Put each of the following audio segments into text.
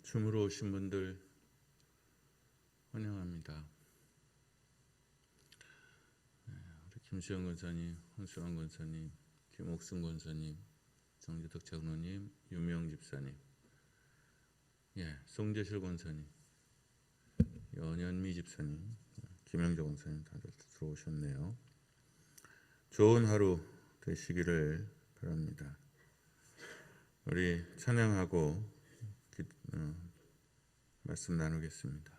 줌으로 오신 분들 환영합니다. 우리 김수영 권사님, 황수환 권사님, 김옥승 권사님, 정지덕 장로님, 유명 집사님, 송재실 권사님, 연현미 집사님, 김영재 권사님 다들 들어오셨네요. 좋은 하루 되시기를 바랍니다. 우리 찬양하고 말씀 나누겠습니다.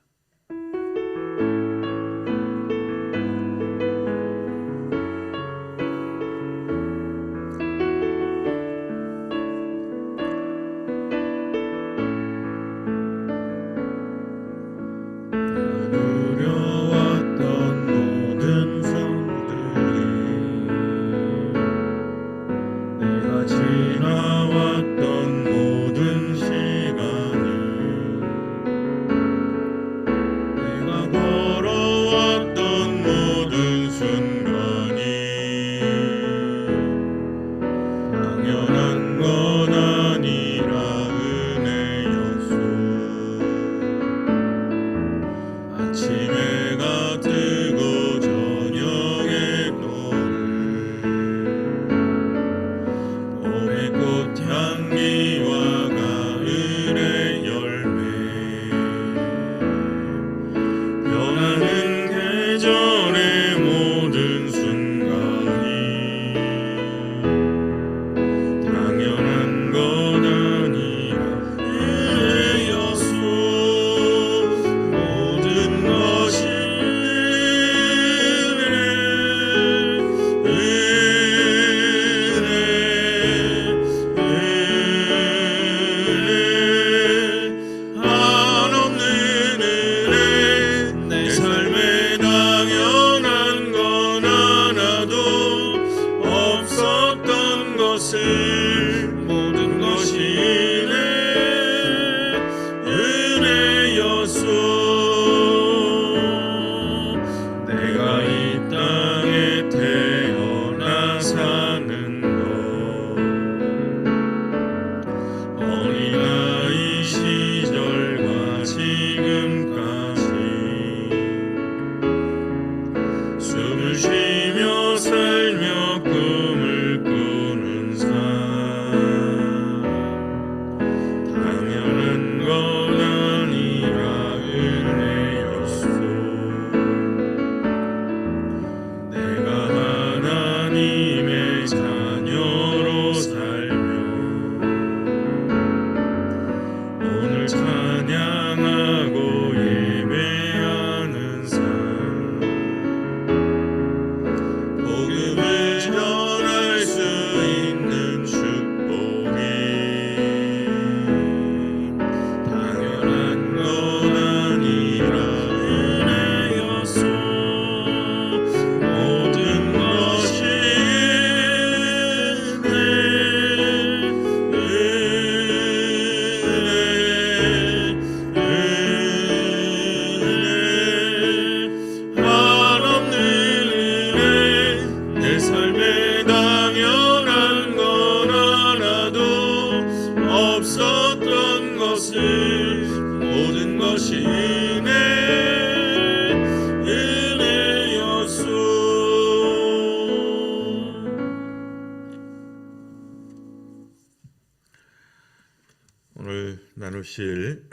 오늘 나누실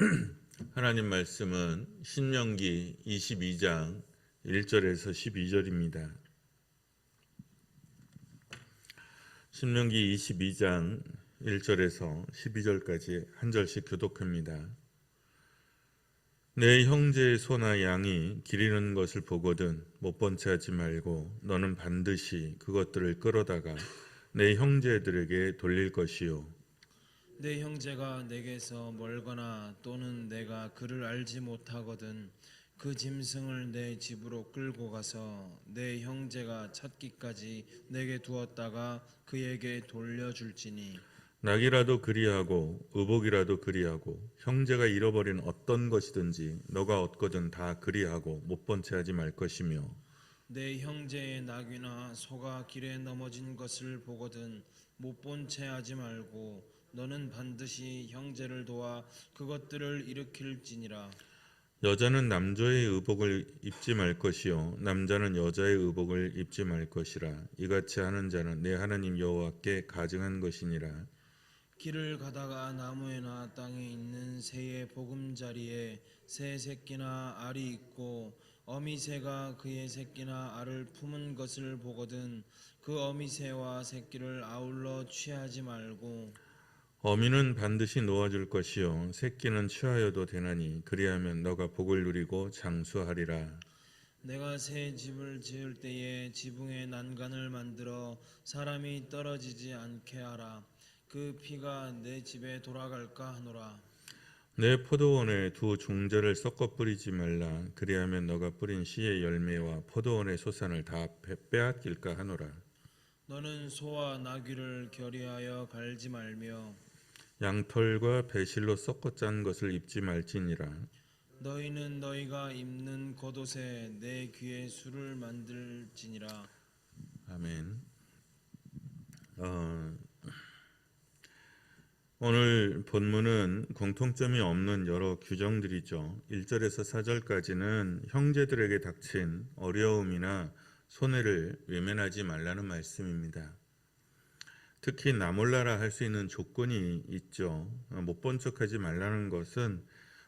하나님 말씀은 신명기 22장 1절에서 12절입니다. 신명기 22장 1절에서 12절까지 한 절씩 교독합니다. 내 형제의 소나 양이 기르는 것을 보거든 못 본 채 하지 말고 너는 반드시 그것들을 끌어다가 내 형제들에게 돌릴 것이요. 내 형제가 내게서 멀거나 또는 내가 그를 알지 못하거든 그 짐승을 내 집으로 끌고 가서 내 형제가 찾기까지 내게 두었다가 그에게 돌려줄지니 낙이라도 그리하고 의복이라도 그리하고 형제가 잃어버린 어떤 것이든지 너가 얻거든 다 그리하고 못 본 채 하지 말 것이며 내 형제의 낙이나 소가 길에 넘어진 것을 보거든 못 본 채 하지 말고 너는 반드시 형제를 도와 그것들을 일으킬지니라. 여자는 남자의 의복을 입지 말 것이요 남자는 여자의 의복을 입지 말 것이라. 이같이 하는 자는 내 하나님 여호와께 가증한 것이니라. 길을 가다가 나무에나 땅에 있는 새의 보금자리에 새 새끼나 알이 있고 어미새가 그의 새끼나 알을 품은 것을 보거든 그 어미새와 새끼를 아울러 취하지 말고 어미는 반드시 놓아줄 것이요 새끼는 취하여도 되나니 그리하면 너가 복을 누리고 장수하리라. 내가 새 집을 지을 때에 지붕에 난간을 만들어 사람이 떨어지지 않게 하라. 그 피가 내 집에 돌아갈까 하노라. 내 포도원에 두 종자를 섞어 뿌리지 말라. 그리하면 너가 뿌린 씨의 열매와 포도원의 소산을 다 빼앗길까 하노라. 너는 소와 나귀를 결의하여 갈지 말며 양털과 배실로 섞어 짠 것을 입지 말지니라. 너희는 너희가 입는 겉옷에 내 귀에 술을 만들지니라. 아멘. 오늘 본문은 공통점이 없는 여러 규정들이죠. 1절에서 4절까지는 형제들에게 닥친 어려움이나 손해를 외면하지 말라는 말씀입니다. 특히 나몰라라 할 수 있는 조건이 있죠. 못 본 척하지 말라는 것은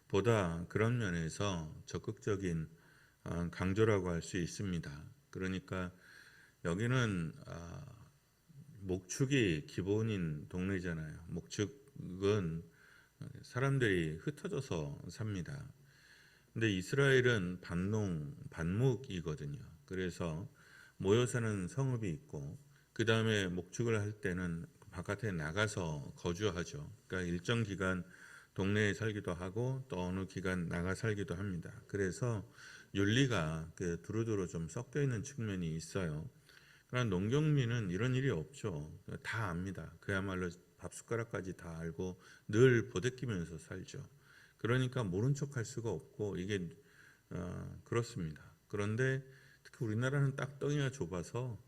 보다 그런 면에서 적극적인 강조라고 할 수 있습니다. 그러니까 여기는 목축이 기본인 동네잖아요. 목축은 사람들이 흩어져서 삽니다. 근데 이스라엘은 반목이거든요. 그래서 모여 사는 성읍이 있고 그 다음에 목축을 할 때는 바깥에 나가서 거주하죠. 그러니까 일정 기간 동네에 살기도 하고 또 어느 기간 나가 살기도 합니다. 그래서 윤리가 두루두루 좀 섞여 있는 측면이 있어요. 그러나 농경민은 이런 일이 없죠. 다 압니다. 그야말로 밥숟가락까지 다 알고 늘 부대끼면서 살죠. 그러니까 모른 척할 수가 없고 이게 그렇습니다. 그런데 특히 우리나라는 땅덩이가 좁아서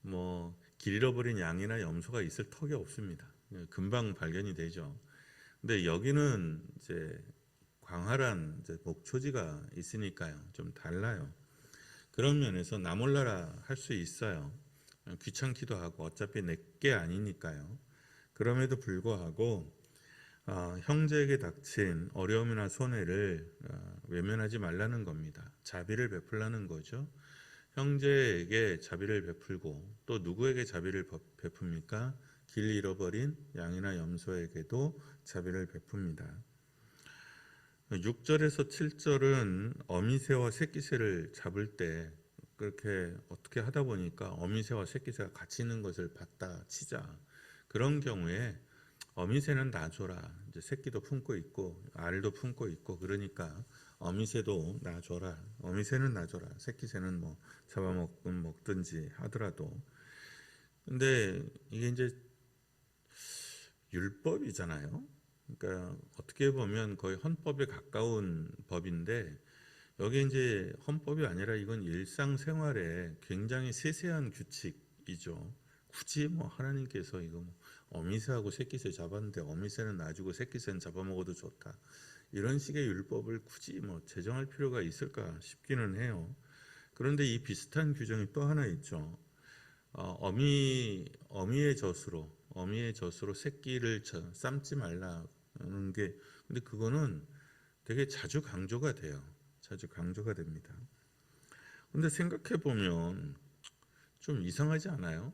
뭐 길 잃어버린 양이나 염소가 있을 턱이 없습니다. 금방 발견이 되죠. 근데 여기는 이제 광활한 이제 목초지가 있으니까요. 좀 달라요. 그런 면에서 나 몰라라 할 수 있어요. 귀찮기도 하고 어차피 내게 아니니까요. 그럼에도 불구하고 형제에게 닥친 어려움이나 손해를 외면하지 말라는 겁니다. 자비를 베풀라는 거죠. 형제에게 자비를 베풀고 또 누구에게 자비를 베풉니까? 길 잃어버린 양이나 염소에게도 자비를 베풉니다. 6절에서 7절은 어미새와 새끼새를 잡을 때 그렇게 어떻게 하다 보니까 어미새와 새끼새가 같이 있는 것을 봤다 치자. 그런 경우에 어미새는 놔줘라. 이제 새끼도 품고 있고 알도 품고 있고 그러니까 어미새도 놔줘라. 어미새는 놔줘라. 새끼새는 뭐 잡아먹든지 하더라도. 근데 이게 이제 율법이잖아요. 그러니까 어떻게 보면 거의 헌법에 가까운 법인데 여기 이제 헌법이 아니라 이건 일상생활에 굉장히 세세한 규칙이죠. 굳이 뭐 하나님께서 이거 뭐 어미새하고 새끼새 잡았는데 어미새는 놔주고 새끼새는 잡아먹어도 좋다. 이런 식의 율법을 굳이 뭐 제정할 필요가 있을까 싶기는 해요. 그런데 이 비슷한 규정이 또 하나 있죠. 어미의 젖으로 새끼를 삶지 말라는 게 근데 그거는 되게 자주 강조가 돼요. 자주 강조가 됩니다. 근데 생각해 보면 좀 이상하지 않아요?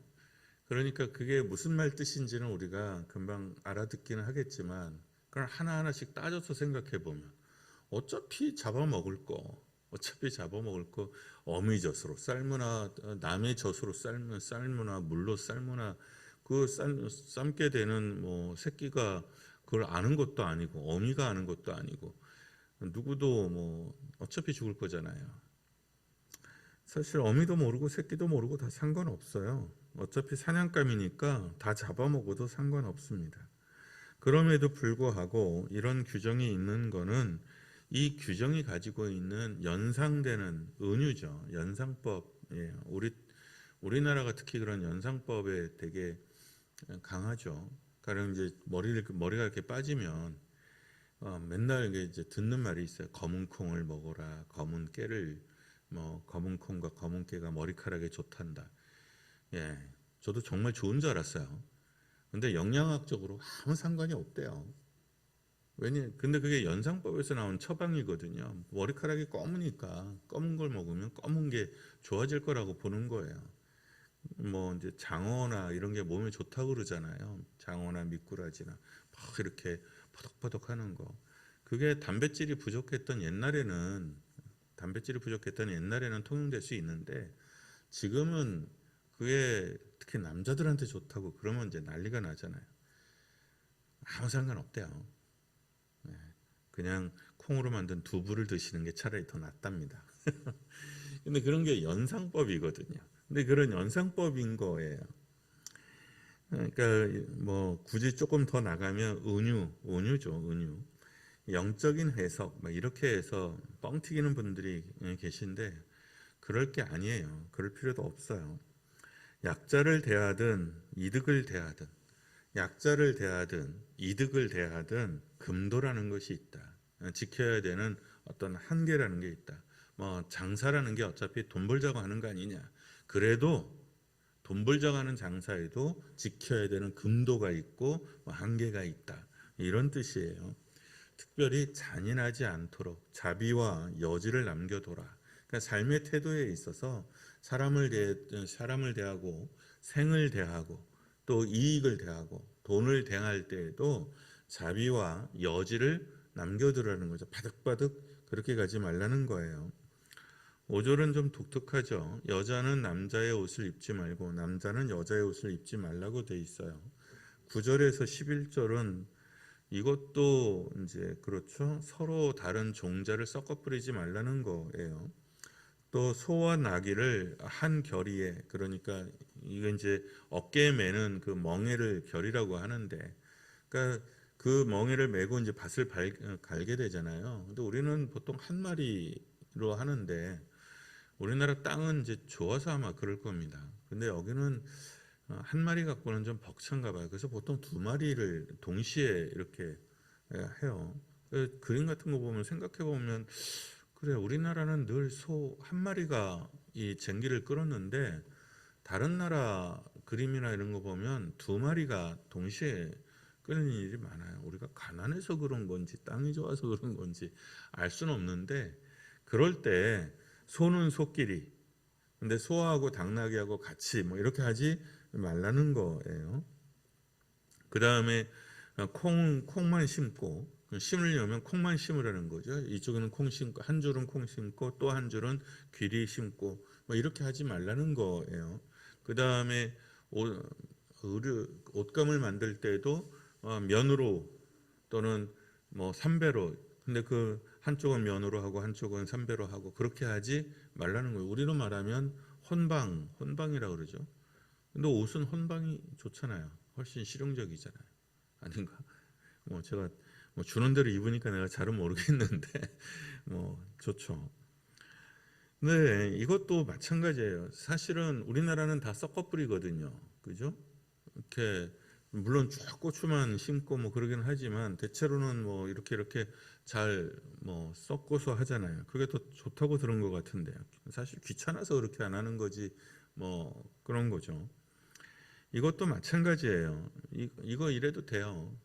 그러니까 그게 무슨 말 뜻인지는 우리가 금방 알아듣기는 하겠지만 그걸 하나하나씩 따져서 생각해 보면 어차피 잡아먹을 거 어미 젖으로 삶으나 남의 젖으로 삶으나 물로 삶으나 그 삶게 되는 뭐 새끼가 그걸 아는 것도 아니고 어미가 아는 것도 아니고 누구도 뭐 어차피 죽을 거잖아요. 사실 어미도 모르고 새끼도 모르고 다 상관없어요. 어차피 사냥감이니까 다 잡아먹어도 상관없습니다. 그럼에도 불구하고 이런 규정이 있는 거는 이 규정이 가지고 있는 연상되는 은유죠. 연상법이에요. 우리나라가 특히 그런 연상법에 되게 강하죠. 가령 이제 머리가 이렇게 빠지면 맨날 이제 듣는 말이 있어요. 검은 콩을 먹어라. 검은 깨를 검은 콩과 검은 깨가 머리카락에 좋단다. 예, 저도 정말 좋은 줄 알았어요. 근데 영양학적으로 아무 상관이 없대요. 근데 그게 연상법에서 나온 처방이거든요. 머리카락이 검으니까 검은 걸 먹으면 검은 게 좋아질 거라고 보는 거예요. 이제 장어나 이런 게 몸에 좋다고 그러잖아요. 장어나 미꾸라지나 막 이렇게 퍼덕퍼덕 하는 거. 그게 단백질이 부족했던 옛날에는 통용될 수 있는데 지금은 그게 특히 남자들한테 좋다고 그러면 이제 난리가 나잖아요. 아무 상관없대요. 그냥 콩으로 만든 두부를 드시는 게 차라리 더 낫답니다. 근데 그런 게 연상법이거든요. 근데 그런 연상법인 거예요. 그러니까 굳이 조금 더 나가면 은유죠, 은유. 영적인 해석 이렇게 해서 뻥 튀기는 분들이 계신데 그럴 게 아니에요. 그럴 필요도 없어요. 약자를 대하든 이득을 대하든 약자를 대하든 이득을 대하든 금도라는 것이 있다. 지켜야 되는 어떤 한계라는 게 있다. 장사라는 게 어차피 돈 벌자고 하는 거 아니냐. 그래도 돈 벌자고 하는 장사에도 지켜야 되는 금도가 있고 한계가 있다. 이런 뜻이에요. 특별히 잔인하지 않도록 자비와 여지를 남겨둬라. 그러니까 삶의 태도에 있어서 사람을 대하고 생을 대하고 또 이익을 대하고 돈을 대할 때에도 자비와 여지를 남겨두라는 거죠. 바득바득 그렇게 가지 말라는 거예요. 5절은 좀 독특하죠. 여자는 남자의 옷을 입지 말고 남자는 여자의 옷을 입지 말라고 돼 있어요. 9절에서 11절은 이것도 이제 그렇죠. 서로 다른 종자를 섞어 뿌리지 말라는 거예요. 또 소와 나귀를 한 결의에, 그러니까 이거 이제 어깨에 매는 그 멍에를 결이라고 하는데, 그러니까 그 멍에를 메고 이제 밭을 갈게 되잖아요. 근데 우리는 보통 한 마리로 하는데 우리나라 땅은 이제 좋아서 아마 그럴 겁니다. 근데 여기는 한 마리 갖고는 좀 벅찬가 봐요. 그래서 보통 두 마리를 동시에 이렇게 해요. 그림 같은 거 보면 생각해 보면 그래, 우리나라는 늘 소 한 마리가 이 쟁기를 끌었는데 다른 나라 그림이나 이런 거 보면 두 마리가 동시에 끄는 일이 많아요. 우리가 가난해서 그런 건지 땅이 좋아서 그런 건지 알 수는 없는데 그럴 때 소는 소끼리, 근데 소하고 당나귀하고 같이 이렇게 하지 말라는 거예요. 그 다음에 콩만 심고 심으려면 콩만 심으라는 거죠. 이쪽에는 콩 심고 한 줄은 콩 심고 또 한 줄은 귀리 심고 이렇게 하지 말라는 거예요. 그 다음에 옷감을 만들 때도 면으로 또는 삼배로, 근데 그 한쪽은 면으로 하고 한쪽은 삼배로 하고 그렇게 하지 말라는 거예요. 우리로 말하면 혼방이라고 그러죠. 근데 옷은 혼방이 좋잖아요. 훨씬 실용적이잖아요. 아닌가? 제가 주는 대로 입으니까 내가 잘은 모르겠는데 좋죠. 네, 이것도 마찬가지예요. 사실은 우리나라는 다 섞어 뿌리거든요. 그죠? 이렇게 물론 쭉 고추만 심고 그러긴 하지만 대체로는 이렇게 잘 섞어서 하잖아요. 그게 더 좋다고 들은 것 같은데요. 사실 귀찮아서 그렇게 안 하는 거지 그런 거죠. 이것도 마찬가지예요. 이거 이래도 돼요.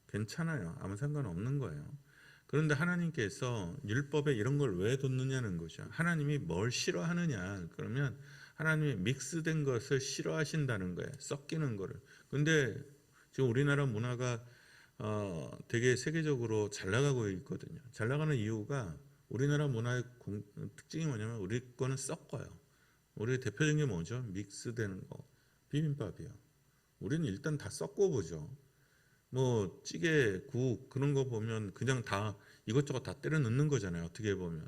괜찮아요. 아무 상관없는 거예요. 그런데 하나님께서 율법에 이런 걸 왜 뒀느냐는 거죠. 하나님이 뭘 싫어하느냐. 그러면 하나님이 믹스된 것을 싫어하신다는 거예요. 섞이는 거를. 근데 지금 우리나라 문화가 되게 세계적으로 잘 나가고 있거든요. 잘 나가는 이유가 우리나라 문화의 특징이 뭐냐면 우리 거는 섞어요. 우리 대표적인 게 뭐죠? 믹스되는 거. 비빔밥이요. 우리는 일단 다 섞어보죠. 찌개, 국 그런 거 보면 그냥 다 이것저것 다 때려 넣는 거잖아요. 어떻게 보면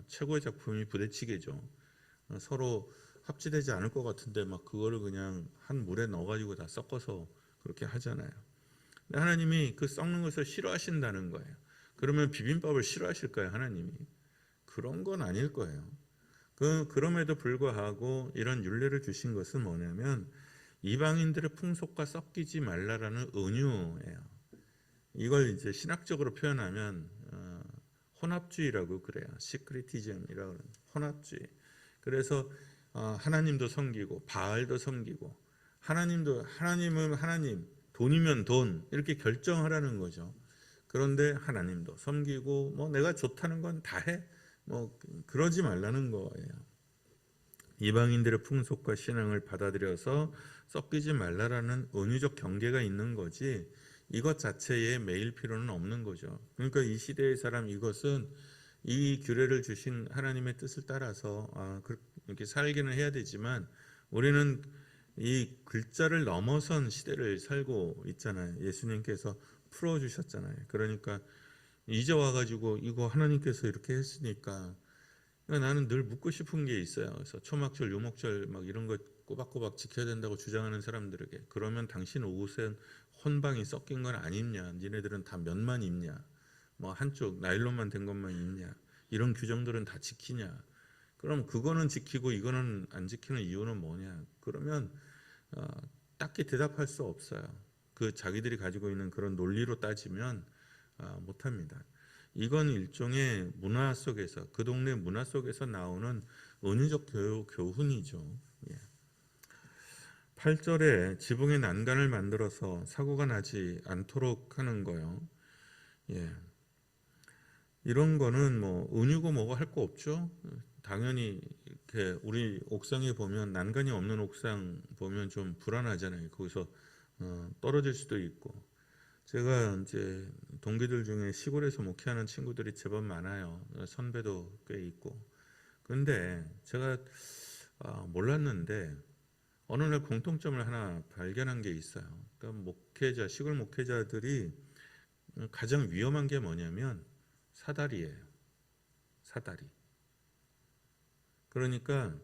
최고의 작품이 부대찌개죠. 서로 합치되지 않을 것 같은데 그거를 그냥 한 물에 넣어가지고 다 섞어서 그렇게 하잖아요. 근데 하나님이 그 섞는 것을 싫어하신다는 거예요. 그러면 비빔밥을 싫어하실까요, 하나님이? 그런 건 아닐 거예요. 그럼에도 불구하고 이런 율례를 주신 것은 뭐냐면 이방인들의 풍속과 섞이지 말라라는 은유예요. 이걸 이제 신학적으로 표현하면 혼합주의라고 그래요. 시크리티즘이라고 혼합주의. 그래서 하나님도 섬기고 바알도 섬기고 하나님은 하나님, 돈이면 돈 이렇게 결정하라는 거죠. 그런데 하나님도 섬기고 뭐 내가 좋다는 건 다 해. 뭐 그러지 말라는 거예요. 이방인들의 풍속과 신앙을 받아들여서 섞이지 말라라는 은유적 경계가 있는 거지 이것 자체에 매일 필요는 없는 거죠. 그러니까 이 시대의 사람 이것은 이 규례를 주신 하나님의 뜻을 따라서 이렇게 살기는 해야 되지만 우리는 이 글자를 넘어선 시대를 살고 있잖아요. 예수님께서 풀어주셨잖아요. 그러니까 이제 와가지고 이거 하나님께서 이렇게 했으니까 나는 늘 묻고 싶은 게 있어요. 그래서 초막절, 유목절 막 이런 거 꼬박꼬박 지켜야 된다고 주장하는 사람들에게 그러면 당신 옷은 혼방이 섞인 건 안 입냐? 니네들은 다 면만 입냐? 뭐 한쪽 나일론만 된 것만 입냐? 이런 규정들은 다 지키냐? 그럼 그거는 지키고 이거는 안 지키는 이유는 뭐냐? 그러면 딱히 대답할 수 없어요. 그 자기들이 가지고 있는 그런 논리로 따지면 못합니다. 이건 일종의 문화 속에서 그 동네 문화 속에서 나오는 은유적 교훈이죠. 8절에 지붕에 난간을 만들어서 사고가 나지 않도록 하는 거요. 이런 거는 뭐 은유고 뭐고 할 거 없죠. 당연히 이렇게 우리 옥상에 보면 난간이 없는 옥상 보면 좀 불안하잖아요. 거기서 떨어질 수도 있고. 제가 이제 동기들 중에 시골에서 목회하는 친구들이 제법 많아요. 선배도 꽤 있고. 그런데 제가 몰랐는데 어느 날 공통점을 하나 발견한 게 있어요. 그러니까 시골 목회자들이 가장 위험한 게 뭐냐면 사다리예요. 사다리. 그러니까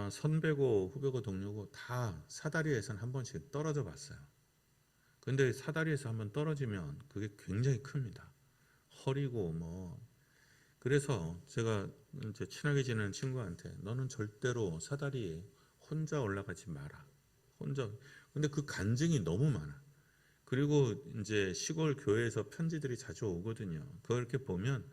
선배고 후배고 동료고 다 사다리에선 한 번씩 떨어져 봤어요. 근데 사다리에서 한번 떨어지면 그게 굉장히 큽니다. 허리고 뭐. 그래서 제가 이제 친하게 지내는 친구한테 너는 절대로 사다리에 혼자 올라가지 마라. 혼자. 근데 그 간증이 너무 많아. 그리고 이제 시골 교회에서 편지들이 자주 오거든요. 그걸 이렇게 보면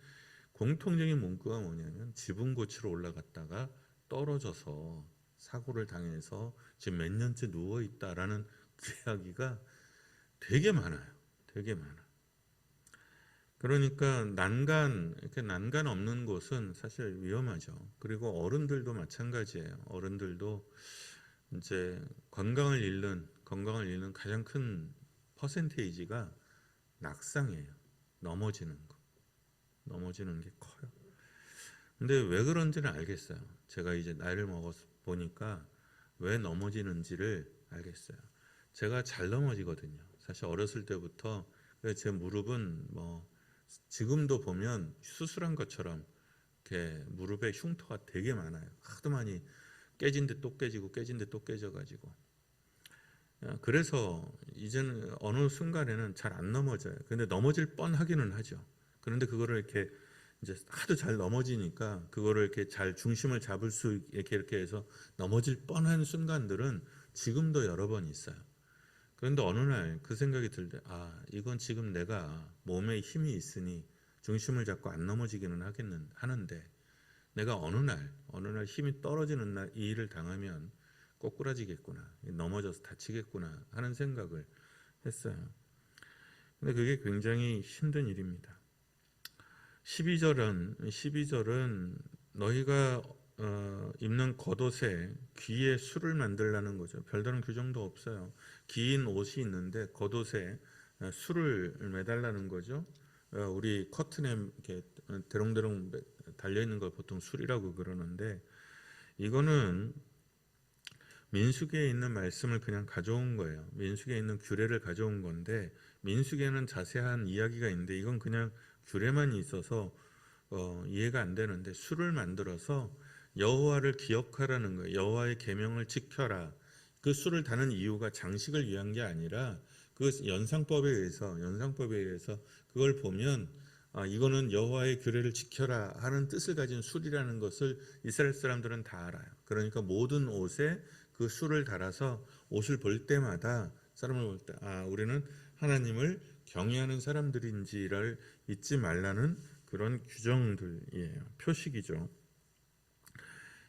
공통적인 문구가 뭐냐면 지붕 고치러 올라갔다가 떨어져서 사고를 당해서 지금 몇 년째 누워 있다라는 그 이야기가 되게 많아요. 되게 많아. 그러니까 이렇게 난간 없는 곳은 사실 위험하죠. 그리고 어른들도 마찬가지예요. 어른들도 이제 건강을 잃는 가장 큰 퍼센테이지가 낙상이에요. 넘어지는 게 커요. 근데 왜 그런지는 알겠어요. 제가 이제 나이를 먹어서 보니까 왜 넘어지는지를 알겠어요. 제가 잘 넘어지거든요. 사실 어렸을 때부터 제 무릎은 뭐 지금도 보면 수술한 것처럼 이렇게 무릎에 흉터가 되게 많아요. 하도 많이 깨진 데 또 깨지고 깨진 데 또 깨져가지고. 그래서 이제는 어느 순간에는 잘 안 넘어져요. 근데 넘어질 뻔하기는 하죠. 그런데 그거를 이렇게 이제 하도 잘 넘어지니까 그거를 이렇게 잘 중심을 잡을 수 이렇게 해서 넘어질 뻔한 순간들은 지금도 여러 번 있어요. 그런데 어느 날 그 생각이 들 때, 이건 지금 내가 몸에 힘이 있으니 중심을 잡고 안 넘어지기는 하는데 내가 어느 날 힘이 떨어지는 날 이 일을 당하면 꼬꾸라지겠구나, 넘어져서 다치겠구나 하는 생각을 했어요. 근데 그게 굉장히 힘든 일입니다. 12절은 너희가 입는 겉옷에 귀에 술을 만들라는 거죠. 별다른 규정도 없어요. 긴 옷이 있는데 겉옷에 술을 매달라는 거죠. 우리 커튼에 이렇게 대롱대롱 달려 있는 걸 보통 술이라고 그러는데 이거는 민수기에 있는 말씀을 그냥 가져온 거예요. 민수기에 있는 규례를 가져온 건데 민수기에는 자세한 이야기가 있는데 이건 그냥 규례만 있어서 이해가 안 되는데 술을 만들어서 여호와를 기억하라는 거예요. 여호와의 계명을 지켜라. 그 술을 다는 이유가 장식을 위한 게 아니라 그 연상법에 의해서 그걸 보면 이거는 여호와의 규례를 지켜라 하는 뜻을 가진 술이라는 것을 이스라엘 사람들은 다 알아요. 그러니까 모든 옷에 그 술을 달아서 옷을 볼 때마다 사람을 볼 때 우리는 하나님을 경외하는 사람들인지를 잊지 말라는 그런 규정들이에요. 표식이죠.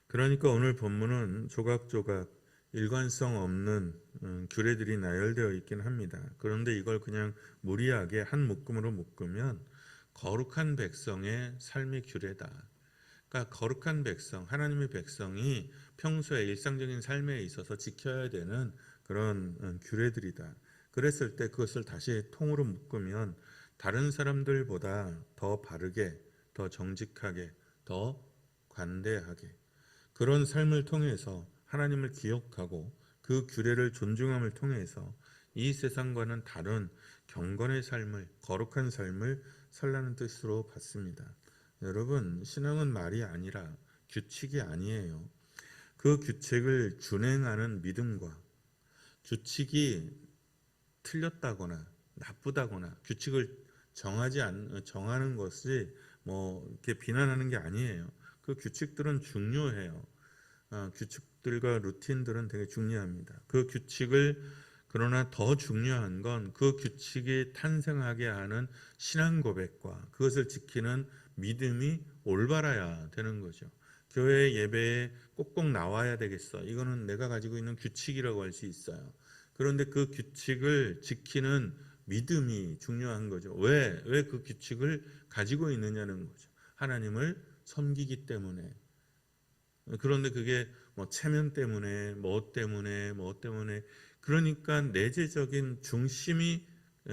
그러니까 오늘 본문은 조각조각 일관성 없는 규례들이 나열되어 있긴 합니다. 그런데 이걸 그냥 무리하게 한 묶음으로 묶으면 거룩한 백성의 삶의 규례다. 그러니까 거룩한 백성, 하나님의 백성이 평소에 일상적인 삶에 있어서 지켜야 되는 그런 규례들이다. 그랬을 때 그것을 다시 통으로 묶으면 다른 사람들보다 더 바르게, 더 정직하게, 더 관대하게 그런 삶을 통해서 하나님을 기억하고 그 규례를 존중함을 통해서 이 세상과는 다른 경건의 삶을, 거룩한 삶을 살라는 뜻으로 봤습니다. 여러분, 신앙은 말이 아니라 규칙이 아니에요. 그 규칙을 준행하는 믿음과 규칙이 틀렸다거나 나쁘다거나 규칙을 정하는 것이 이렇게 비난하는 게 아니에요. 그 규칙들은 중요해요. 규칙들과 루틴들은 되게 중요합니다. 그 규칙을 그러나 더 중요한 건 그 규칙이 탄생하게 하는 신앙 고백과 그것을 지키는 믿음이 올바라야 되는 거죠. 교회 예배에 꼭꼭 나와야 되겠어. 이거는 내가 가지고 있는 규칙이라고 할 수 있어요. 그런데 그 규칙을 지키는 믿음이 중요한 거죠. 왜 그 규칙을 가지고 있느냐는 거죠. 하나님을 섬기기 때문에. 그런데 그게 체면 때문에 뭐 때문에 그러니까 내재적인 중심이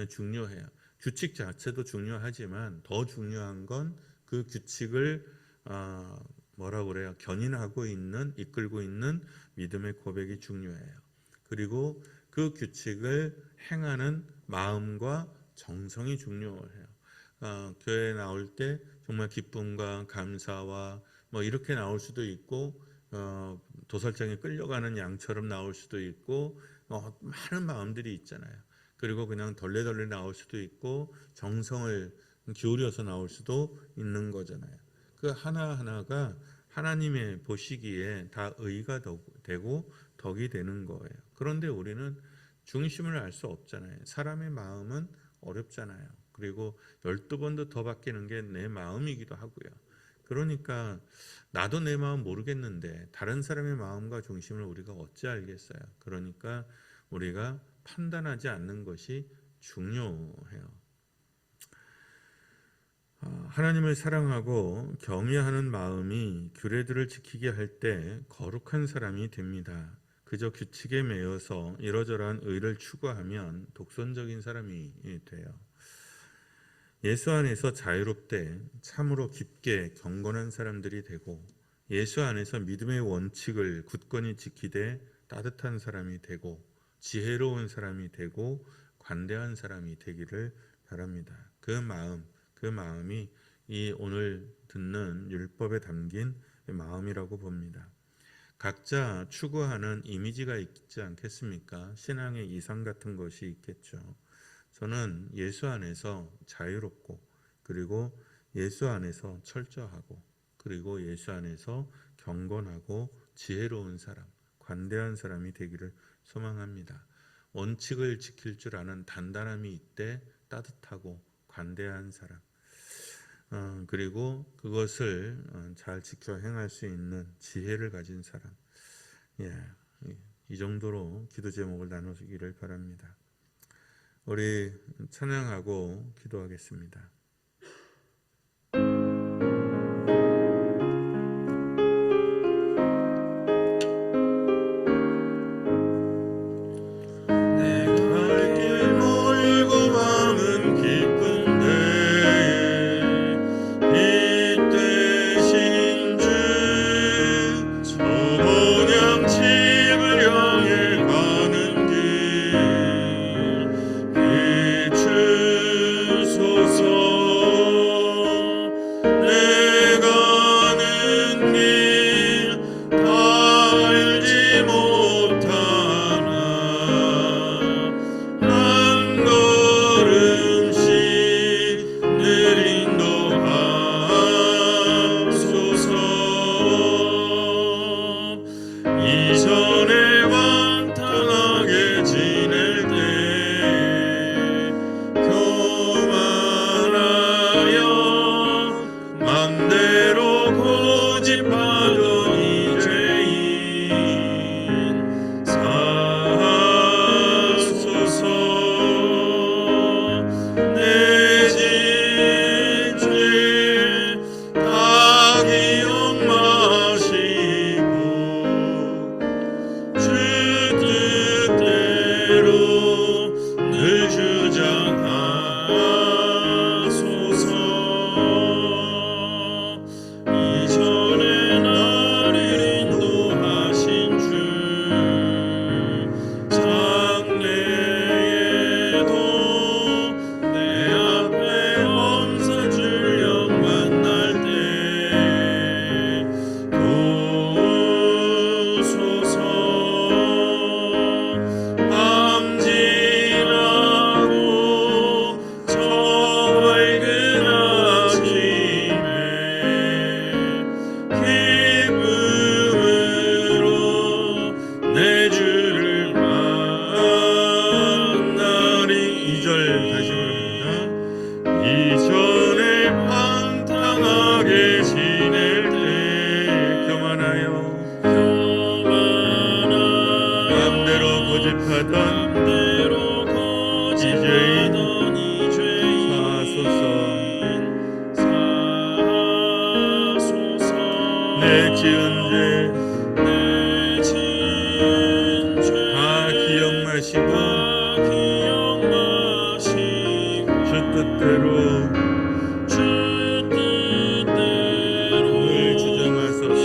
중요해요. 규칙 자체도 중요하지만 더 중요한 건 그 규칙을 견인하고 있는, 이끌고 있는 믿음의 고백이 중요해요. 그리고 그 규칙을 행하는 마음과 정성이 중요해요. 교회에 나올 때 정말 기쁨과 감사와 이렇게 나올 수도 있고 도살장에 끌려가는 양처럼 나올 수도 있고 많은 마음들이 있잖아요. 그리고 그냥 덜레덜레 나올 수도 있고 정성을 기울여서 나올 수도 있는 거잖아요. 그 하나하나가 하나님의 보시기에 다 의가 되고 덕이 되는 거예요. 그런데 우리는 중심을 알 수 없잖아요. 사람의 마음은 어렵잖아요. 그리고 12번도 더 바뀌는 게 내 마음이기도 하고요. 그러니까 나도 내 마음 모르겠는데 다른 사람의 마음과 중심을 우리가 어찌 알겠어요. 그러니까 우리가 판단하지 않는 것이 중요해요. 하나님을 사랑하고 경외하는 마음이 규례들을 지키게 할 때 거룩한 사람이 됩니다. 그저 규칙에 매여서 이러저러한 의를 추구하면 독선적인 사람이 돼요. 예수 안에서 자유롭되 참으로 깊게 경건한 사람들이 되고 예수 안에서 믿음의 원칙을 굳건히 지키되 따뜻한 사람이 되고 지혜로운 사람이 되고 관대한 사람이 되기를 바랍니다. 그 마음이 이 오늘 듣는 율법에 담긴 마음이라고 봅니다. 각자 추구하는 이미지가 있지 않겠습니까? 신앙의 이상 같은 것이 있겠죠. 저는 예수 안에서 자유롭고 그리고 예수 안에서 철저하고 그리고 예수 안에서 경건하고 지혜로운 사람, 관대한 사람이 되기를 소망합니다. 원칙을 지킬 줄 아는 단단함이 있되 따뜻하고 관대한 사람, 그리고 그것을 잘 지켜 행할 수 있는 지혜를 가진 사람. 이 정도로 기도 제목을 나누기를 바랍니다. 우리 찬양하고 기도하겠습니다. 주소서 거듭하던 맘대로 거짓하던 이 죄인 사하소서. 내 지은 죄 다 기억 마시고 주 뜻대로 늘 주장하소서.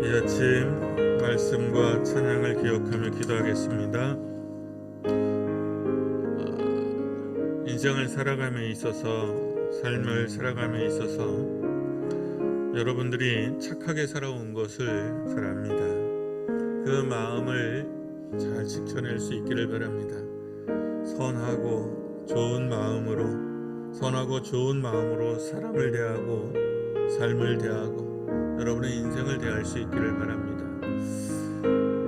이 아침 말씀과 찬양을 기억하며 기도하겠습니다. 인생을 살아감에 있어서, 삶을 살아감에 있어서 여러분들이 착하게 살아온 것을 잘 압니다. 그 마음을 잘 지켜낼 수 있기를 바랍니다. 선하고 좋은 마음으로 사람을 대하고 삶을 대하고 여러분의 인생을 대할 수 있기를 바랍니다.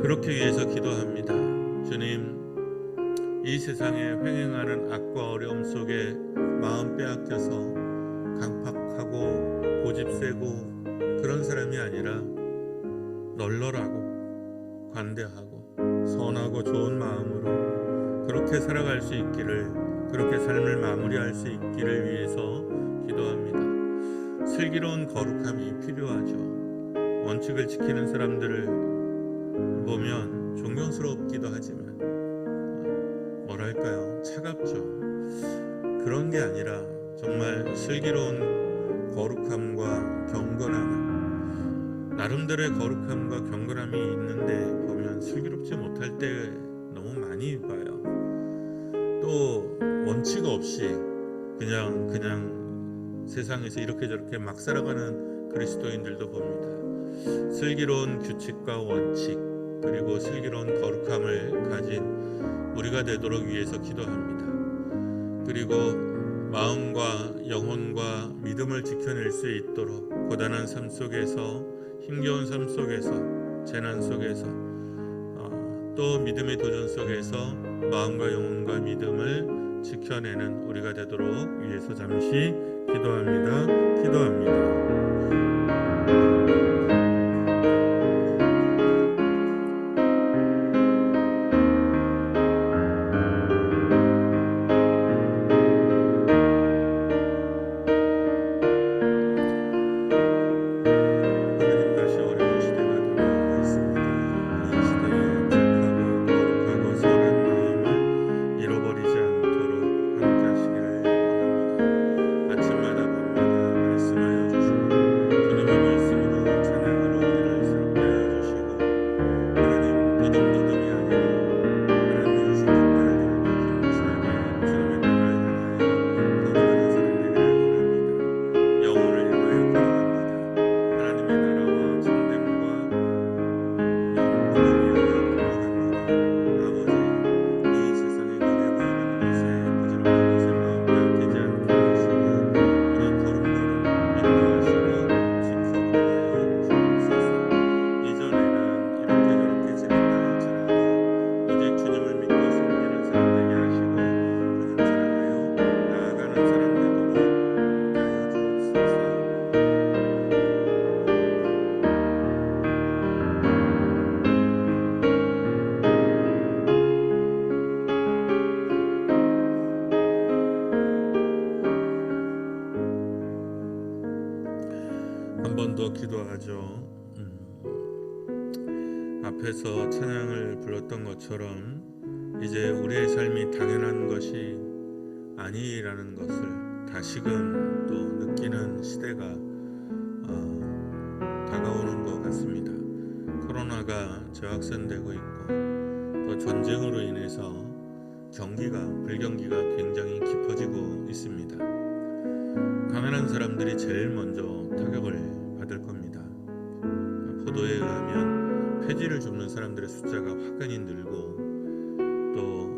그렇게 위해서 기도합니다. 주님, 이 세상에 횡행하는 악과 어려움 속에 마음 빼앗겨서 강팍하고 고집세고 그런 사람이 아니라 널널하고 관대하고 선하고 좋은 마음으로 그렇게 살아갈 수 있기를, 그렇게 삶을 마무리할 수 있기를 위해서 기도합니다. 슬기로운 거룩함이 필요하죠. 원칙을 지키는 사람들을 보면 존경스럽기도 하지만 뭐랄까요, 차갑죠. 그런 게 아니라 정말 슬기로운 거룩함과 경건함, 나름대로의 거룩함과 경건함이 있는데 보면 슬기롭지 못할 때 너무 많이 봐요. 또 원칙 없이 그냥 세상에서 이렇게 저렇게 막 살아가는 그리스도인들도 봅니다. 슬기로운 규칙과 원칙, 그리고 슬기로운 거룩함을 가진 우리가 되도록 위해서 기도합니다. 그리고 마음과 영혼과 믿음을 지켜낼 수 있도록 고단한 삶 속에서, 힘겨운 삶 속에서, 재난 속에서, 또 믿음의 도전 속에서 마음과 영혼과 믿음을 지켜내는 우리가 되도록 위해서 잠시 기도합니다. 한 번 더 기도하죠. 앞에서 찬양을 불렀던 것처럼 이제 우리의 삶이 당연한 것이 아니라는 것을 다시금 또 느끼는 시대가 다가오는 것 같습니다. 코로나가 재확산되고 있고 또 전쟁으로 인해서 불경기가 굉장히 깊어지고 있습니다. 가난한 사람들이 제일 먼저 타격을 받을 겁니다. 보도에 의하면 폐지를 줍는 사람들의 숫자가 확연히 늘고 또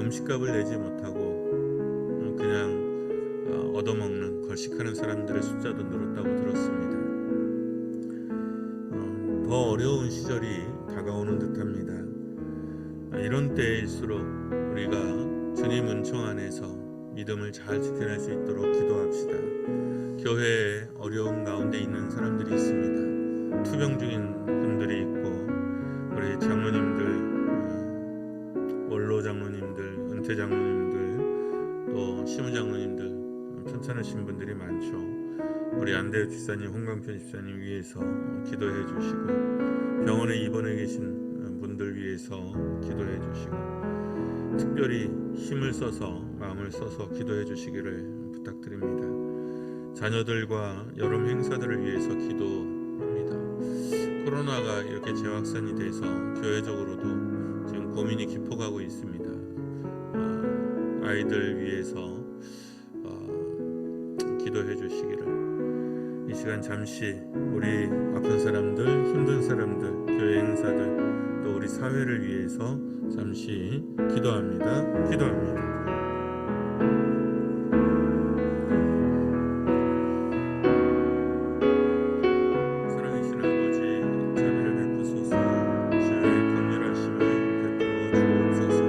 음식값을 내지 못하고 그냥 얻어먹는 걸식하는 사람들의 숫자도 늘었다고 들었습니다. 더 어려운 시절이 다가오는 듯합니다. 이런 때일수록 우리가 주님 은총 안에서 믿음을 잘 지켜낼 수 있도록 기도합시다. 교회에 어려움 가운데 있는 사람들이 있습니다. 투병 중인 분들이 있고 우리 장로님들, 원로 장로님들, 은퇴 장로님들, 또 시무 장로님들 편찮으신 분들이 많죠. 우리 안대우 집사님, 홍광표 집사님 위해서 기도해 주시고 병원에 입원해 계신 분들 위해서 기도해 주시고 특별히 힘을 써서 마음을 써서 기도해 주시기를 부탁드립니다. 자녀들과 여름 행사들을 위해서 기도합니다. 코로나가 이렇게 재확산이 돼서 교회적으로도 지금 고민이 깊어가고 있습니다. 아이들 위해서 기도해 주시기를. 이 시간 잠시 우리 아픈 사람들, 힘든 사람들, 교회 행사들, 또 우리 사회를 위해서 잠시 기도합니다. 사랑이신 아버지, 자비를 베푸소서. 주의 긍휼하심을 베풀어 주옵소서.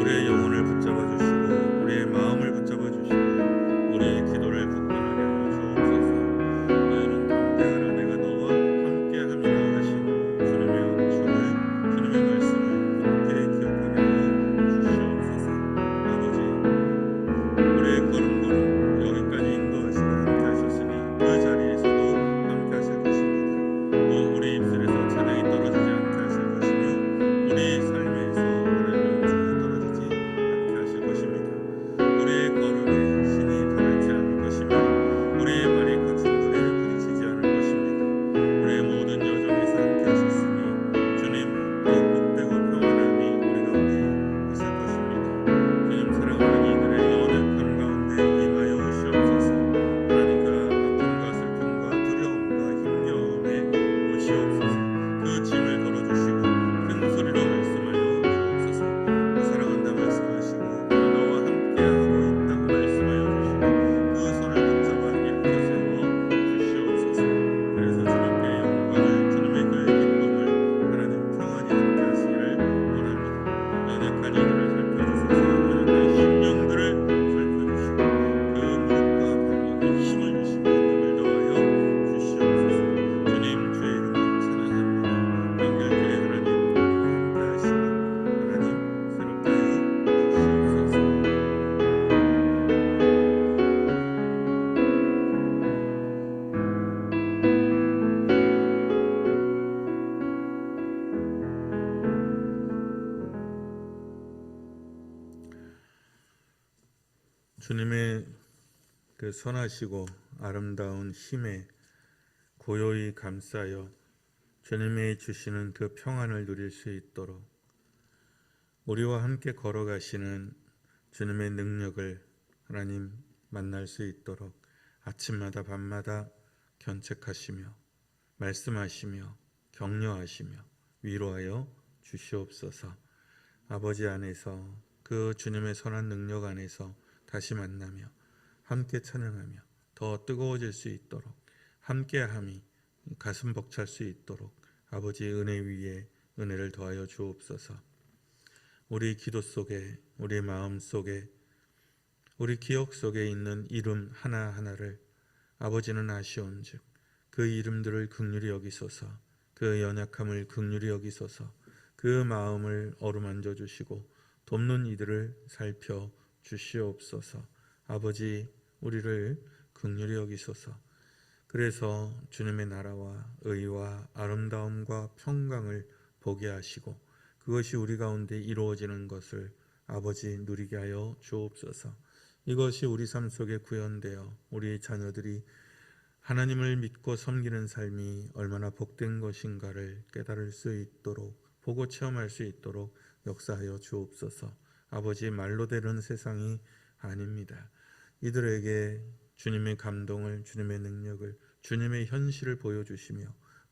우리의 영혼을 붙잡아 주시고 우리의 마음을 붙잡아 주시고 우리의 기도를 굳건하게 하여 주옵소서. 너희는 담대하라, 내가 너와 함께함이라 하신 주님의 은총을, 주님의 말씀을 굳게 기억하게 하여 주시옵소서. 아버지, 우리의 걸음걸음 여기까지 인도하시고 함께 하셨으니 그 자리에서도 함께 하실 것입니다. 또 우리 입술에서 찬양이 떨어지지 않게 하실 것이며 우리 삶에서 하나님의 은총이 떨어지지 않게 하실 것입니다. 우리의 걸음에 신이 다르지 않을 것이며 우리의 말이 거친 물에 부딪히지 않을 것입니다. 우리의 모든 여정에서 함께 하셨으니 주님 또 복되고 평안함이 우리 가운데 있을 것입니다. 주님 사랑하는 이들의 연약함 가운데 임하여 오시옵소서. 하나님과 아픔과 슬픔과 두려움과 힘겨움에 오시옵소서. 그 짐을 덜어주시고 큰 소리로 말씀하여 주옵소서. 사랑한다 말씀하시고 너와 함께하고 있다고 말씀하여 주시고 그 손을 붙잡아 일으켜 세워 주시옵소서. 그래서 주님께 영광을, 주님의 그 기쁨을, 하나님 평안히 함께 하시기를 원합니다. 연약한 이들을 살펴주소서. 연약한 심령들을 살펴주시고 그 무릎과 발목에 힘을 주시고 힘을 더하여 주시옵소서. 주님 주의 이름을 찬양합니다. 연결교회 하나님 함께 하시고 하나님 새롭게 하여 주시옵소서. 주님의 그 선하시고 아름다운 힘에 고요히 감싸여 주님이 주시는 그 평안을 누릴 수 있도록 우리와 함께 걸어가시는 주님의 능력을 하나님 만날 수 있도록 아침마다 밤마다 견책하시며 말씀하시며 격려하시며 위로하여 주시옵소서. 아버지 안에서 그 주님의 선한 능력 안에서 다시 만나며 함께 찬양하며 더 뜨거워질 수 있도록 함께함이 가슴 벅찰 수 있도록 아버지 은혜 위에 은혜를 더하여 주옵소서. 우리 기도 속에, 우리 마음 속에, 우리 기억 속에 있는 이름 하나하나를 아버지는 아시온즉 그 이름들을 긍휼히 여기소서. 그 연약함을 긍휼히 여기소서. 그 마음을 어루만져 주시고 돕는 이들을 살펴 주시옵소서. 아버지, 우리를 긍휼히 여기소서. 그래서 주님의 나라와 의와 아름다움과 평강을 보게 하시고 그것이 우리 가운데 이루어지는 것을 아버지 누리게 하여 주옵소서. 이것이 우리 삶 속에 구현되어 우리 자녀들이 하나님을 믿고 섬기는 삶이 얼마나 복된 것인가를 깨달을 수 있도록, 보고 체험할 수 있도록 역사하여 주옵소서. 아버지, 말로 되는 세상이 아닙니다. 이들에게 주님의 감동을, 주님의 능력을, 주님의 현실을 보여주시며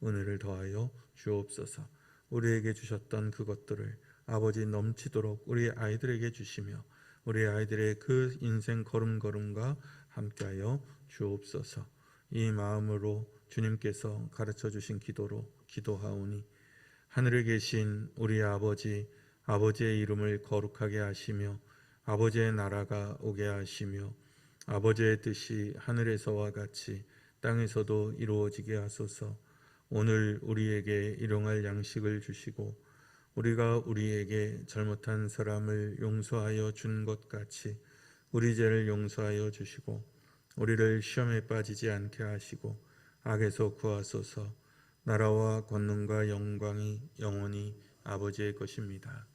은혜를 더하여 주옵소서. 우리에게 주셨던 그것들을 아버지 넘치도록 우리 아이들에게 주시며 우리 아이들의 그 인생 걸음걸음과 함께하여 주옵소서. 이 마음으로 주님께서 가르쳐 주신 기도로 기도하오니 하늘에 계신 우리 아버지, 아버지의 이름을 거룩하게 하시며 아버지의 나라가 오게 하시며 아버지의 뜻이 하늘에서와 같이 땅에서도 이루어지게 하소서. 오늘 우리에게 일용할 양식을 주시고 우리가 우리에게 잘못한 사람을 용서하여 준 것 같이 우리 죄를 용서하여 주시고 우리를 시험에 빠지지 않게 하시고 악에서 구하소서. 나라와 권능과 영광이 영원히 아버지의 것입니다.